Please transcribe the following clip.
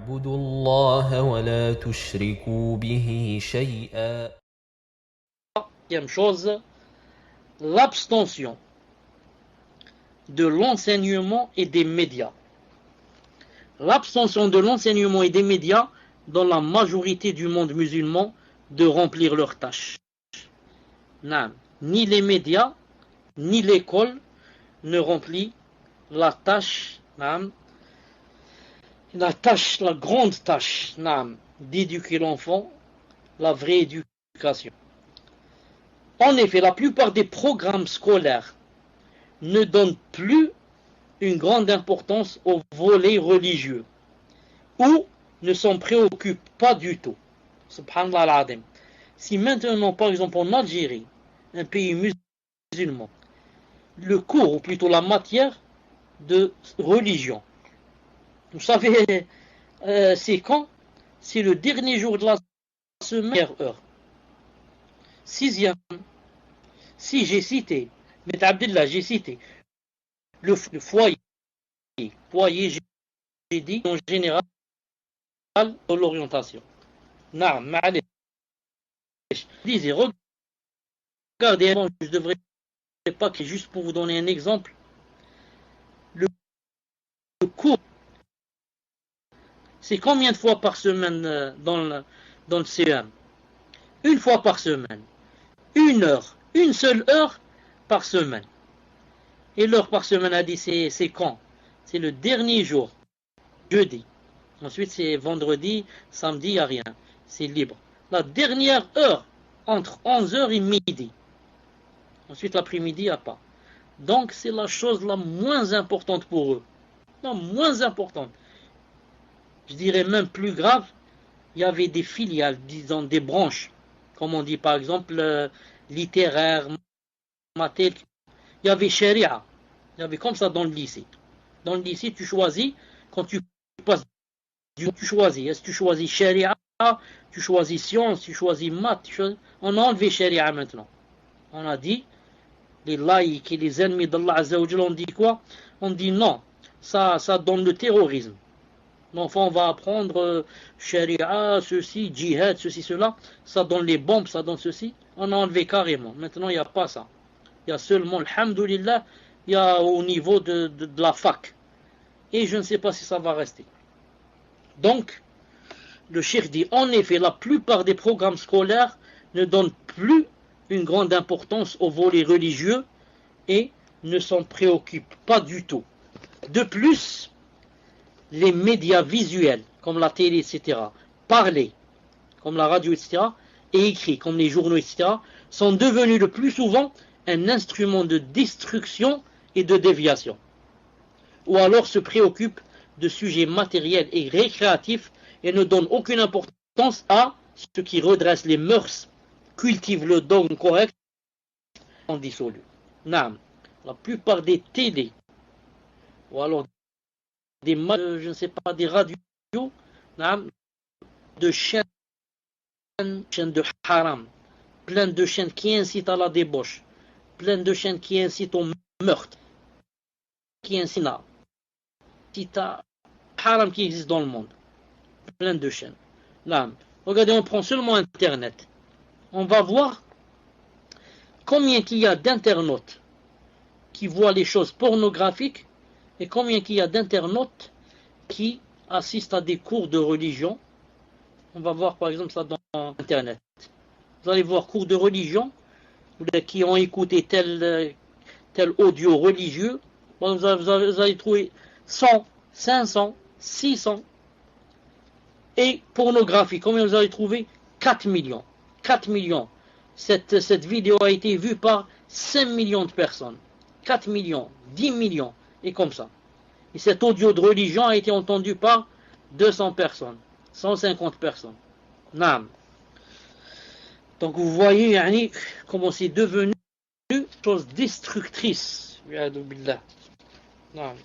اعبدوا الله ولا تشركوا به شيئا. Deuxième chose, l'abstention de l'enseignement et des médias. L'abstention de l'enseignement et des médias dans la majorité du monde musulman de remplir leurs tâches. Ni les médias, ni l'école ne remplit la tâche, la grande tâche d'éduquer l'enfant, la vraie éducation. En effet, la plupart des programmes scolaires ne donnent plus une grande importance aux volets religieux ou ne s'en préoccupent pas du tout. Subhanallah al-Azim. Si maintenant, par exemple, en Algérie, un pays musulman, le cours, ou plutôt la matière de religion, vous savez, c'est quand? C'est le dernier jour de la semaine, heure. 6e. Si j'ai cité, mais Abdullah, j'ai cité le foyer. Foyer, j'ai dit en général de l'orientation. Naam, ma'alesh. Disais, regardez, je devrais pas que juste pour vous donner un exemple, le cours, c'est combien de fois par semaine dans le CEM? Une fois par semaine. Une seule heure par semaine. Et l'heure par semaine a dit c'est quand? C'est le dernier jour, jeudi. Ensuite c'est vendredi, samedi, il n'y a rien. C'est libre. La dernière heure, entre 11h et midi. Ensuite l'après-midi, il n'y a pas. Donc c'est la chose la moins importante pour eux. Non, moins importante. Je dirais même plus grave, il y avait des filiales, disons des branches, comme on dit par exemple littéraire, maths. Il y avait Sharia. Il y avait comme ça dans le lycée. Dans le lycée, tu choisis, quand tu passes, tu choisis. Est-ce que tu choisis Sharia, tu choisis sciences, tu choisis maths. On a enlevé Sharia maintenant. On a dit, les laïcs et les ennemis d'Allah Azza wa Jalla, on dit quoi? On dit non, ça donne le terrorisme. L'enfant va apprendre Sharia, ceci, djihad, ceci, cela. Ça donne les bombes, ça donne ceci. On a enlevé carrément. Maintenant, il n'y a pas ça. Il y a seulement, alhamdoulilah, il y a au niveau de la fac. Et je ne sais pas si ça va rester. Donc, le cheikh dit, en effet, la plupart des programmes scolaires ne donnent plus une grande importance aux volets religieux et ne s'en préoccupent pas du tout. De plus, les médias visuels, comme la télé, etc., parlés, comme la radio, etc., et écrits, comme les journaux, etc., sont devenus le plus souvent un instrument de destruction et de déviation. Ou alors se préoccupent de sujets matériels et récréatifs et ne donnent aucune importance à ce qui redresse les mœurs, cultive le dogme correct, en dissolu. Naam. La plupart des télés, ou alors des je ne sais pas, des radios, naam, de chaînes de haram, plein de chaînes qui incitent à la débauche, plein de chaînes qui incitent au meurtre, qui incitent à haram qui existe dans le monde. Plein de chaînes. Là, regardez, on prend seulement Internet. On va voir combien qu'il y a d'internautes qui voient les choses pornographiques et combien qu'il y a d'internautes qui assistent à des cours de religion. On va voir par exemple ça dans Internet. Vous allez voir cours de religion qui ont écouté tel audio religieux. Vous allez trouver 100, 500, 600. Et pornographie, combien vous avez trouvé? 4 millions. 4 millions. Cette vidéo a été vue par 5 millions de personnes. 4 millions, 10 millions, et comme ça. Et cet audio de religion a été entendu par 200 personnes, 150 personnes. Naam. Donc vous voyez, yani, comment c'est devenu une chose destructrice. Naam.